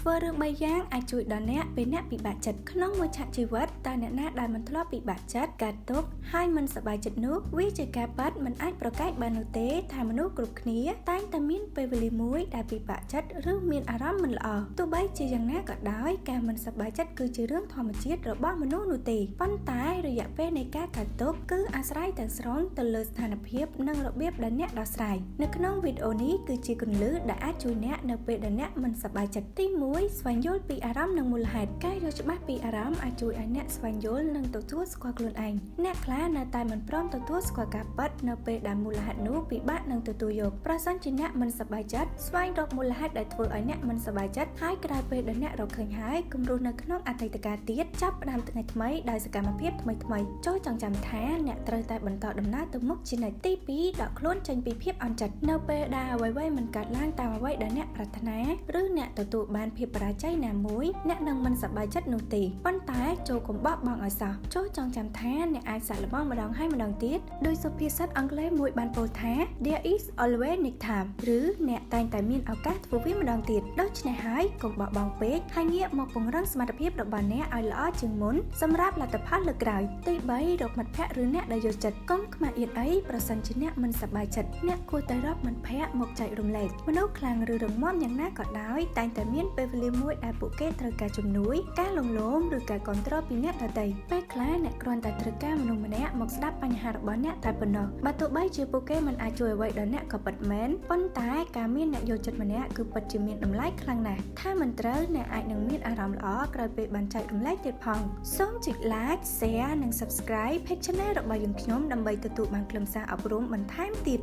ធ្វើរឿង3យ៉ាងអាចជួយដល់អ្នកពេលអ្នកពិបាកចិត្តក្នុងមួយឆាកជីវិតតើអ្នកណាដែលមិនធ្លាប់ពិបាកចិត្តកើតទុក្ខហើយមិនសប្បាយចិត្តនោះវាជាការប៉ັດមិនអាចប្រកែកបាននោះទេថាមនុស្សគ្រប់គ្នាតែងតែមានពេលវេលាមួយដែលពិបាកចិត្តឬមានអារម្មណ៍មិនល្អទោះបីជាយ៉ាងណាក៏ដោយការមិនសប្បាយចិត្តគឺជារឿងធម្មជាតិរបស់មនុស្សនោះទេប៉ុន្តែរយៈពេលនៃការកើតទុក្ខគឺអាស្រ័យទាំងស្រុងទៅលើស្ថានភាពនិងរបៀបដែលអ្នកដោះស្រាយនៅក្នុងវីដេអូនេះគឺជាគន្លឹះដែលអាចជួយអ្នកនៅពេលដែលអ្នកមិនសប្បាយចិត្តទី1ស្វែងយល់ពីអារម្មណ៍និងមូលហេតុការយល់ច្បាស់ពីអារម្មណ៍អាចជួយឲ្យអ្នកស្វែងយល់និងទទួលស្គាល់ខ្លួនឯងអ្នកខ្លះនៅតែមិនព្រមទទួលស្គាល់ការពិតនៅពេលដែលមូលហេតុនោះពិបាកនឹងទទួលយកប្រសិនជាអ្នកមិនសប្បាយចិត្តស្វែងរកមូលហេតុដែលធ្វើឲ្យអ្នកមិនសប្បាយចិត្តហើយក្រោយពេលដែលអ្នករកឃើញហើយគំរូនៅក្នុងអតីតកាលទៀតចាប់ផ្ដើមថ្ងៃថ្មីដោយសកម្មភាពថ្មីចូលចងចាំថាអ្នកត្រូវតែបន្តដំណើរទៅមុខជានិច្ចទី2ដកខ្លួនចេញពីភាពអន់ចិត្តនៅពេលដែលអ្វីៗមិនកើតឡើងតាមអ្វីដែលអ្នកប្រាថ្នាឬអ្នកទទួលបានភាពបរាជ័យណាមួយអ្នកនឹងមិនសប្បាយចិត្តនោះទេប៉ុន្តែចូលកុំបោះបង់ឲ្យសោះចូលចងចាំថាអ្នកអាចសាកល្បងម្ដងហើយម្ដងទៀតដោយសុភាសិតអង់គ្លេសមួយបានពោលថា There is always next time ឬអ្នកតែងតែមានឱកាសធ្វើវាម្ដងទៀតដូច្នេះហើយកុំបោះបង់ពេកហើយងាកមកពង្រឹងសមត្ថភាពរបស់អ្នកឲ្យល្អជាងមុនសម្រាប់លទ្ធផលលើកក្រោយទី3រកមិត្តភក្តិឬអ្នកដែលយល់ចិត្តកុំខ្មាស់អៀនអីប្រសិនជាអ្នកមិនសប្បាយចិត្តអ្នកគួរតែរកមិត្តភក្តិមកចែករំលែកមនុស្សខ្លាំងឬរឹងមាំយ៉ាងណាក៏ដោយតែងតែមានពេលវេលាមួយដែលពួកគេត្រូវការជំនួយការលំលោមឬការគាំទ្រពីអ្នកដទៃពេលខ្លះអ្នកគ្រាន់តែត្រូវការមនុស្សម្នាក់មកស្ដាប់បញ្ហារបស់អ្នកតែប៉ុណ្ណោះបើទោះបីជាពួកគេមិនអាចជួយអ្វីដល់អ្នកក៏ពិតមែនប៉ុន្តែការមានអ្នកយល់ចិត្តម្នាក់គឺពិតជាមានតម្លៃខ្លាំងណាស់ថាមិនត្រូវអ្នកអាចនឹងមានអារម្មណ៍ល្អក្រោយពេលបានចែករំលែកទៀតផងសូមចុច like share និង subscribe page channel របស់យើងខ្ញុំដើម្បីទទួលបានខ្លឹមសារអប់រំបន្ថែមទៀត